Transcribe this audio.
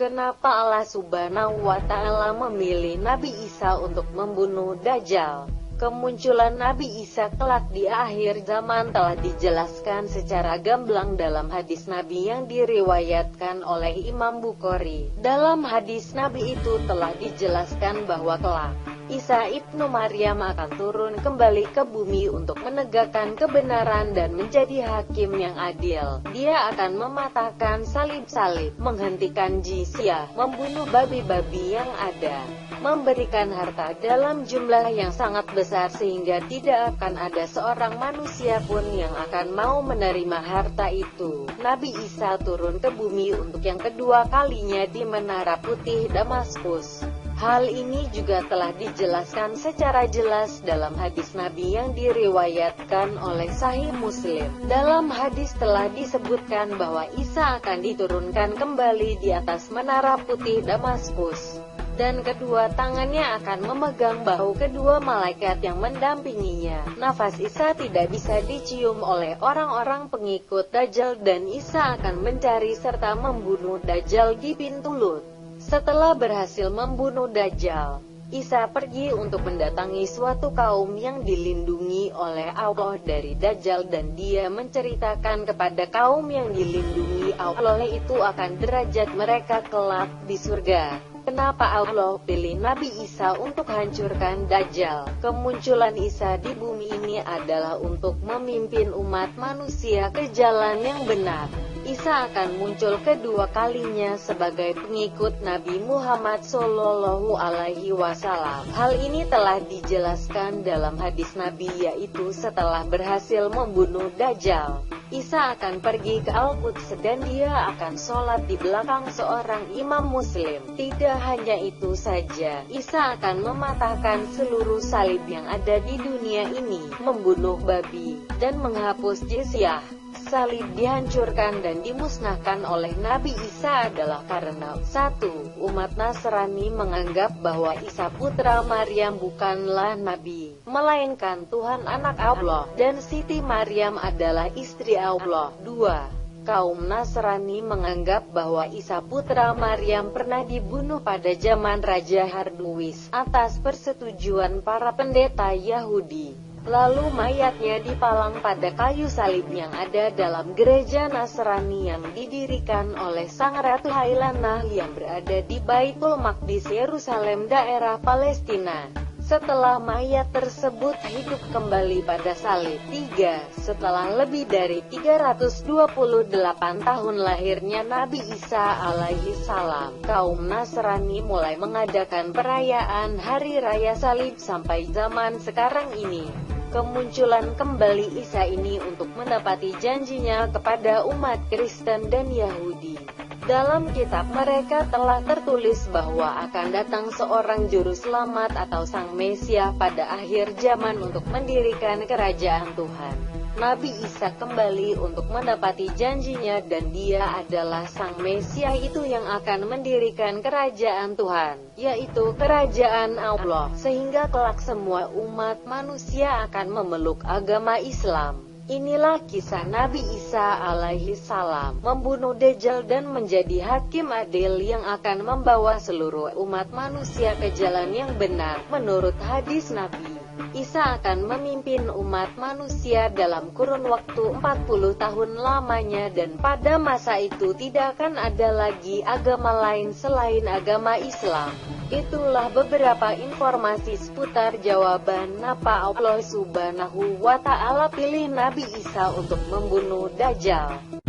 Kenapa Allah Subhanahu wa Ta'ala memilih Nabi Isa untuk membunuh Dajjal? Kemunculan Nabi Isa kelak di akhir zaman telah dijelaskan secara gamblang dalam hadis Nabi yang diriwayatkan oleh Imam Bukhari. Dalam hadis Nabi itu telah dijelaskan bahwa kelak Isa ibnu Maryam akan turun kembali ke bumi untuk menegakkan kebenaran dan menjadi hakim yang adil. Dia akan mematahkan salib-salib, menghentikan jizyah, membunuh babi-babi yang ada, memberikan harta dalam jumlah yang sangat besar sehingga tidak akan ada seorang manusia pun yang akan mau menerima harta itu. Nabi Isa turun ke bumi untuk yang kedua kalinya di Menara Putih Damaskus. Hal ini juga telah dijelaskan secara jelas dalam hadis Nabi yang diriwayatkan oleh Sahih Muslim. Dalam hadis telah disebutkan bahwa Isa akan diturunkan kembali di atas Menara Putih Damaskus, dan kedua tangannya akan memegang bahu kedua malaikat yang mendampinginya. Nafas Isa tidak bisa dicium oleh orang-orang pengikut Dajjal dan Isa akan mencari serta membunuh Dajjal di pintu Lut. Setelah berhasil membunuh Dajjal, Isa pergi untuk mendatangi suatu kaum yang dilindungi oleh Allah dari Dajjal dan dia menceritakan kepada kaum yang dilindungi Allah itu akan derajat mereka kelak di surga. Kenapa Allah pilih Nabi Isa untuk hancurkan Dajjal? Kemunculan Isa di bumi ini adalah untuk memimpin umat manusia ke jalan yang benar. Isa akan muncul kedua kalinya sebagai pengikut Nabi Muhammad Shallallahu Alaihi Wasallam. Hal ini telah dijelaskan dalam hadis Nabi, yaitu setelah berhasil membunuh Dajjal, Isa akan pergi ke Al-Quds dan dia akan sholat di belakang seorang imam muslim. Tidak hanya itu saja, Isa akan mematahkan seluruh salib yang ada di dunia ini, membunuh babi, dan menghapus jizyah. Salib dihancurkan dan dimusnahkan oleh Nabi Isa adalah karena 1. Umat Nasrani menganggap bahwa Isa putra Maryam bukanlah Nabi, melainkan Tuhan anak Allah, dan Siti Maryam adalah istri Allah. 2. Kaum Nasrani menganggap bahwa Isa putra Maryam pernah dibunuh pada zaman Raja Harduwis atas persetujuan para pendeta Yahudi. Lalu mayatnya dipalang pada kayu salib yang ada dalam gereja Nasrani yang didirikan oleh Sang Ratu Hailanah yang berada di Baitul Maqdis, Yerusalem, daerah Palestina. Setelah mayat tersebut hidup kembali pada salib. 3. Setelah lebih dari 328 tahun lahirnya Nabi Isa alaihi salam, kaum Nasrani mulai mengadakan perayaan Hari Raya Salib sampai zaman sekarang ini. Kemunculan kembali Isa ini untuk menepati janjinya kepada umat Kristen dan Yahudi. Dalam kitab mereka telah tertulis bahwa akan datang seorang juru selamat atau Sang Mesia pada akhir zaman untuk mendirikan kerajaan Tuhan. Nabi Isa kembali untuk menepati janjinya dan dia adalah Sang Mesia itu yang akan mendirikan kerajaan Tuhan, yaitu kerajaan Allah, sehingga kelak semua umat manusia akan memeluk agama Islam. Inilah kisah Nabi Isa alaihi salam membunuh Dajjal dan menjadi hakim adil yang akan membawa seluruh umat manusia ke jalan yang benar. Menurut hadis Nabi, Isa akan memimpin umat manusia dalam kurun waktu 40 tahun lamanya dan pada masa itu tidak akan ada lagi agama lain selain agama Islam. Itulah beberapa informasi seputar jawaban kenapa Allah Subhanahu wa Ta'ala pilih Nabi Isa untuk membunuh Dajjal.